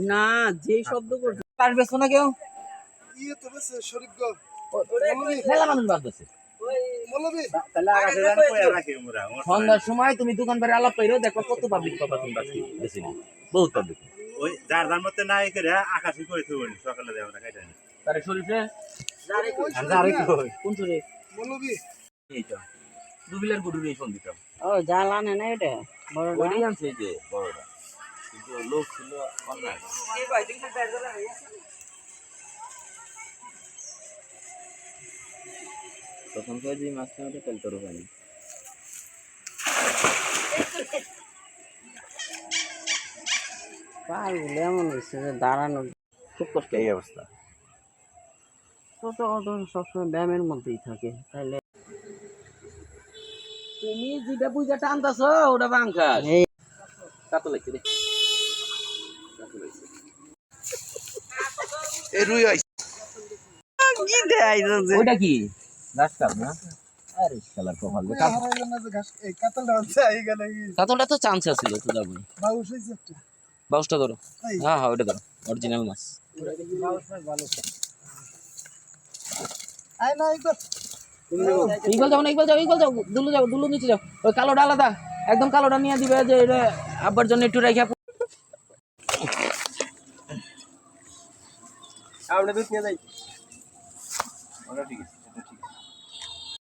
না যে শব্দ করছে তার বেছো না কেউ মেলা মানুষ বাঁচতেছে সন্ধ্যার সময় তুমি দোকান বাড়ি আলাপ পাইরো দেখো কত পাবলিক পাবা তুমি বেশি না বহুত পাবলিক ওই যার যার মধ্যে নাই করে আকাশি করে থুবনি সকালে দেব না কাইটা তারে শরীফে কোন শরীফ মৌলবি এইটা দুবিলার গুডুর এই ফোন দিতাম ও জাল আনে না এটা বড়টা ওই আনছে এই যে বড়টা কিন্তু লোক ছিল অন্যায় এই ভাই দিন বের করে তখন কই যে মাছ না তেল তোর পানি পাগুলো এমন হয়েছে যে দাঁড়ানো খুব কষ্ট এই অবস্থা ছোট অটো সবসময় ব্যায়ামের মধ্যেই থাকে তাহলে তুমি যেটা বুঝা টানতাছ ওটা বাঙ্কাস কাতো লাগছে রে কাতো লাগছে এই রুই আইছে কি দেয় ওটা কি ঘাস কাপ না আরে শালার কপাল কাতলটা তো চান্স ছিল তো যাবো বাউসটা ধরো হ্যাঁ হ্যাঁ ওটা ধরো অরিজিনাল মাছ ইগল যাও না ইগল যাও দুলু নিচে যাও ওই কালোটা আলাদা একদম কালোটা নিয়ে দিবে যে এটা আব্বার জন্য একটু রেখে আমরা দুধ নিয়ে যাই ওটা ঠিক আছে